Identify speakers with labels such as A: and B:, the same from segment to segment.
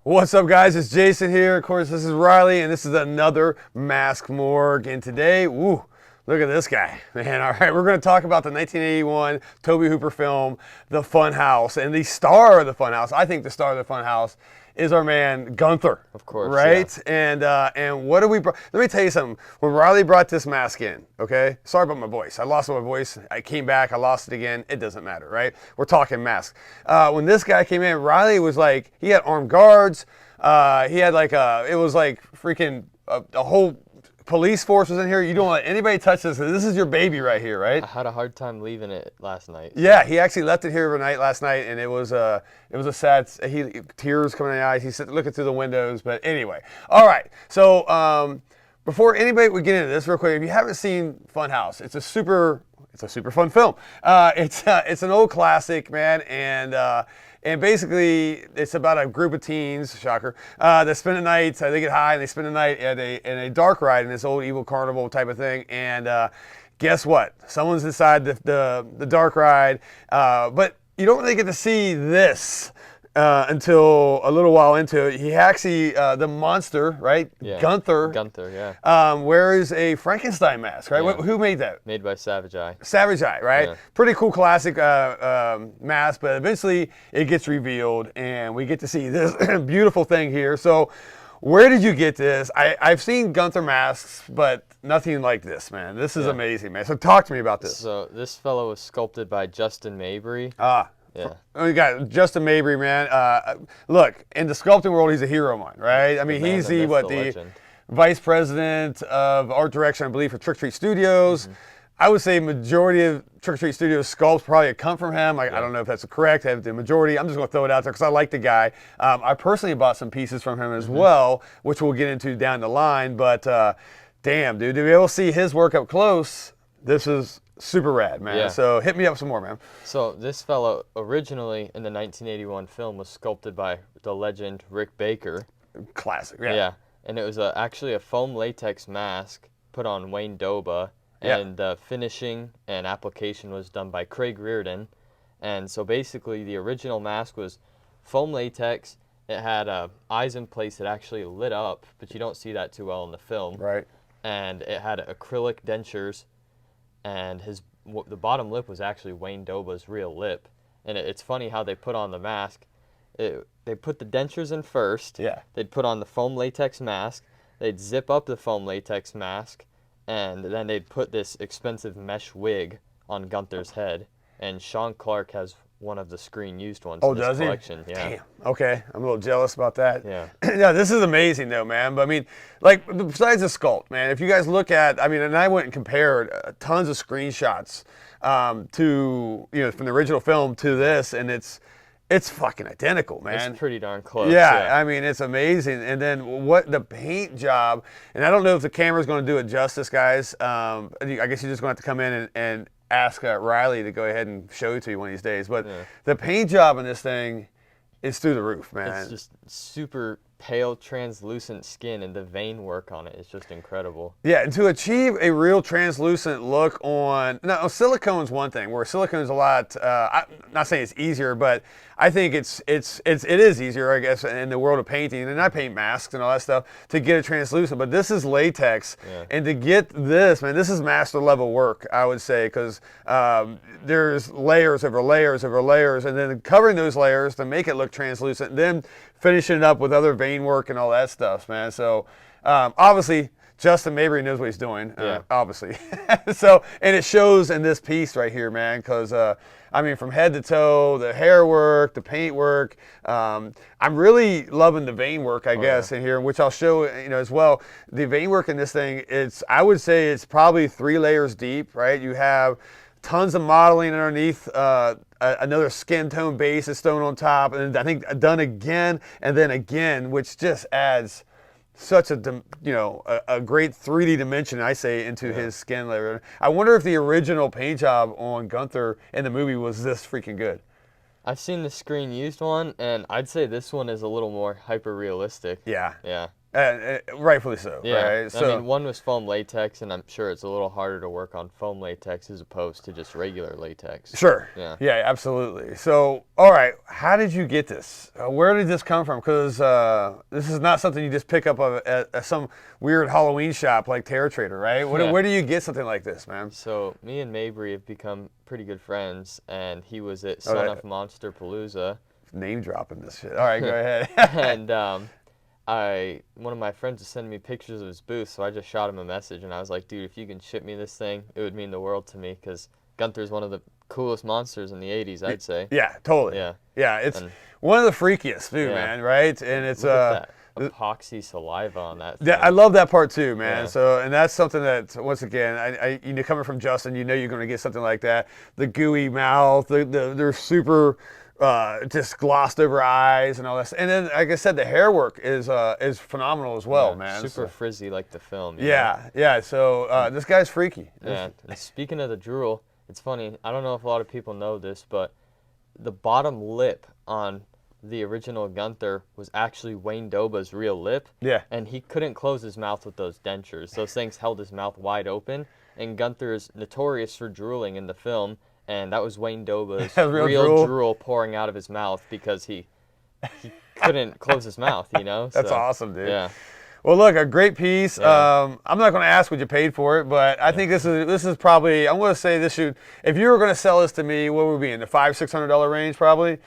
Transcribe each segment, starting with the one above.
A: What's up, guys? It's Jason here. Of course, this is Riley, and this is another Mask Morgue. And today, woo, look at this guy, man. All right, we're going to talk about the 1981 Tobe Hooper film, The Funhouse. And the star of The Funhouse, I think the star of The Funhouse, is our man Gunther.
B: Of course,
A: right?
B: Yeah.
A: And what do we? Let me tell you something. When Riley brought this mask in, okay. Sorry about my voice. I lost my voice. I came back. I lost it again. It doesn't matter, right? We're talking mask. When this guy came in, Riley was like, he had armed guards. He had like it was like freaking a whole police force was in here. You don't let anybody touch this. This is your baby right here, right?
B: I had a hard time leaving it last night.
A: Yeah, he actually left it here overnight last night, and it was a sad. Tears coming in the eyes. He's looking through the windows. But anyway, all right. So before anybody would get into this, real quick, if you haven't seen Funhouse, it's a super fun film. It's an old classic, man, and basically, it's about a group of teens, shocker, that spend the night, they get high, and they spend the night in a dark ride in this old evil carnival type of thing. And guess what? Someone's inside the dark ride, but you don't really get to see this until a little while into it. He actually, the monster, right?
B: Yeah.
A: Gunther,
B: yeah.
A: wears a Frankenstein mask, right?
B: Yeah.
A: Who made that?
B: Made by Savage Eye.
A: Savage Eye, right?
B: Yeah.
A: Pretty cool classic mask, but eventually it gets revealed and we get to see this beautiful thing here. So where did you get this? I've seen Gunther masks, but nothing like this, man. This is amazing, man. So talk to me about this.
B: So this fellow was sculpted by Justin Mabry. Yeah.
A: We got Justin Mabry, man. Look, in the sculpting world, he's a hero of mine, right? I mean, he's the
B: legend.
A: vice president of art direction, I believe, for Trick or Treat Studios. I would say majority of Trick or Treat Studios sculpts probably come from him. I don't know if that's correct. The majority. I'm just going to throw it out there because I like the guy. I personally bought some pieces from him as well, which we'll get into down the line. But damn, dude, to be able to see his work up close, this is super rad, man.
B: Yeah.
A: So hit me up some more, man.
B: So this fellow originally in the 1981 film was sculpted by the legend Rick Baker.
A: Classic,
B: Yeah. And it was actually a foam latex mask put on Wayne Doba. And the finishing and application was done by Craig Reardon. And so basically the original mask was foam latex. It had eyes in place that actually lit up, but you don't see that too well in the film.
A: Right.
B: And it had acrylic dentures, and the bottom lip was actually Wayne Doba's real lip. And it's funny how they put on the mask. They put the dentures in first.
A: Yeah.
B: They'd put on the foam latex mask. They'd zip up the foam latex mask, and then they'd put this expensive mesh wig on Gunther's head. And Sean Clark has one of the screen-used ones in his collection. Yeah.
A: Damn. Okay, I'm a little jealous about that.
B: Yeah.
A: Yeah, this is amazing though, man. But I mean, like besides the sculpt, man, if you guys look at, I mean, and I went and compared tons of screenshots to, from the original film to this, and it's fucking identical, man.
B: It's pretty darn close.
A: Yeah, I mean, it's amazing. And then what the paint job, and I don't know if the camera's going to do it justice, guys. I guess you're just going to have to come in and ask Riley to go ahead and show it to you one of these days. But the paint job on this thing is through the roof, man.
B: It's just super pale, translucent skin, and the vein work on it is just incredible.
A: Yeah, and to achieve a real translucent look on, now silicone's one thing, where silicone's a lot, I'm not saying it's easier, but I think it is easier, I guess, in the world of painting, and I paint masks and all that stuff, to get it translucent, but this is latex, and to get this, man, this is master level work, I would say, because there's layers over layers over layers, and then covering those layers to make it look translucent, and then finishing it up with other vein work and all that stuff, man. So obviously Justin Mabry knows what he's doing, obviously. So, and it shows in this piece right here, man, because I mean, from head to toe, the hair work, the paint work. I'm really loving the vein work, I guess, in here, which I'll show, as well. The vein work in this thing, I would say it's probably 3 layers deep, right? You have tons of modeling underneath, another skin tone base is stone on top, and I think done again and then again, which just adds such a great 3D dimension, I say, into his skin layer. I wonder if the original paint job on Gunther in the movie was this freaking good.
B: I've seen the screen used one, and I'd say this one is a little more hyper realistic.
A: Yeah.
B: Yeah.
A: Rightfully so.
B: Yeah,
A: Right?
B: I
A: So,
B: mean, one was foam latex, and I'm sure it's a little harder to work on foam latex as opposed to just regular latex.
A: sure.
B: Yeah.
A: Yeah, absolutely. So, all right, how did you get this? Where did this come from? Because this is not something you just pick up at some weird Halloween shop like Terror Trader, right? Where do you get something like this, man?
B: So me and Mabry have become pretty good friends, and he was at Son of Monster Palooza.
A: Name dropping this shit. All right, go ahead.
B: And one of my friends was sending me pictures of his booth, so I just shot him a message, and I was like, dude, if you can ship me this thing, it would mean the world to me, because Gunther's one of the coolest monsters in the 80s, I'd say.
A: Yeah, totally.
B: Yeah.
A: Yeah, it's one of the freakiest too, man, right? And it's
B: Look at that epoxy saliva on that thing.
A: Yeah, I love that part too, man.
B: Yeah.
A: So, and that's something that, once again, coming from Justin, you know you're going to get something like that. The gooey mouth, they're super just glossed over eyes and all that. And then, like I said, the hair work is phenomenal as well, man.
B: Super frizzy like the film.
A: Yeah, yeah. So this guy's freaky.
B: Yeah. And speaking of the drool, it's funny. I don't know if a lot of people know this, but the bottom lip on the original Gunther was actually Wayne Doba's real lip.
A: Yeah.
B: And he couldn't close his mouth with those dentures. Those things held his mouth wide open. And Gunther is notorious for drooling in the film. And that was Wayne Doba's real drool pouring out of his mouth because he couldn't close his mouth, you know?
A: That's awesome, dude.
B: Yeah.
A: Well, look, a great piece.
B: Yeah.
A: I'm not going to ask what you paid for it, but I think this is probably, I'm going to say this should, if you were going to sell this to me, what would we be in the $500-$600 range probably?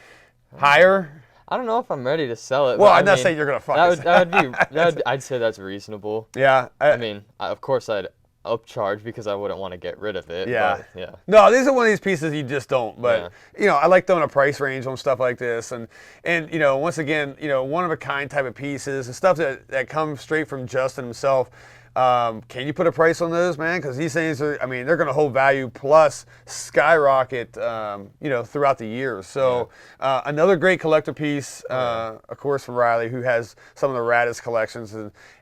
A: Higher?
B: I don't know if I'm ready to sell it.
A: Well, I'm not saying you're going to fuck us.
B: I'd say that's reasonable.
A: Yeah.
B: I mean, of course I'd upcharge because I wouldn't want to get rid of it.
A: Yeah.
B: But, yeah.
A: No, these are one of these pieces you just don't. But I like throwing a price range on stuff like this, and once again, one of a kind type of pieces and stuff that comes straight from Justin himself. Can you put a price on those, man? Because these things are, I mean, they're going to hold value plus skyrocket, throughout the years. So another great collector piece, of course, from Riley, who has some of the raddest collections.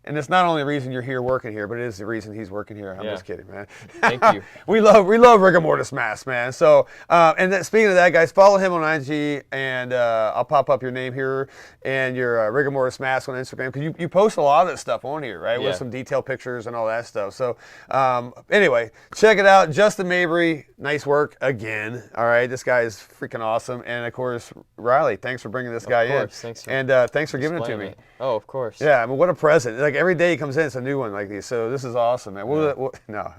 A: And it's not only the reason you're here working here, but it is the reason he's working here. I'm just kidding, man.
B: Thank you.
A: we love Rigor Mortis Mask, man. So, speaking of that, guys, follow him on IG, and I'll pop up your name here and your Rigor Mortis Mask on Instagram, because you post a lot of this stuff on here, right? With some detailed pictures and all that stuff. So anyway, check it out. Justin Mabry, nice work again. All right, this guy is freaking awesome. And of course, Riley, thanks for bringing this guy in.
B: Thanks for
A: thanks for giving it to me.
B: Oh, of course.
A: Yeah, I mean, what a present. Like every day he comes in, it's a new one like these. So this is awesome, man. No,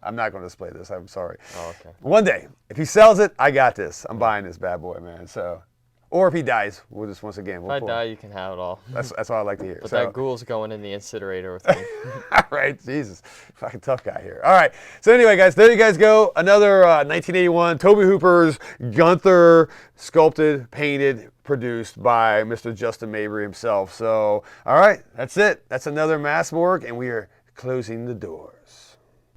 A: I'm not going to display this. I'm sorry.
B: Oh, okay.
A: One day, if he sells it, I got this. I'm buying this bad boy, man. So. Or if he dies, we'll just once again.
B: If I die, you can have it all.
A: That's what I like to hear.
B: But that ghoul's going in the incinerator with me.
A: All right, Jesus, fucking tough guy here. All right, so anyway, guys, there you guys go. Another 1981 Tobe Hooper's Gunther, sculpted, painted, produced by Mr. Justin Mabry himself. So, all right, that's it. That's another Mass Morgue, and we are closing the doors.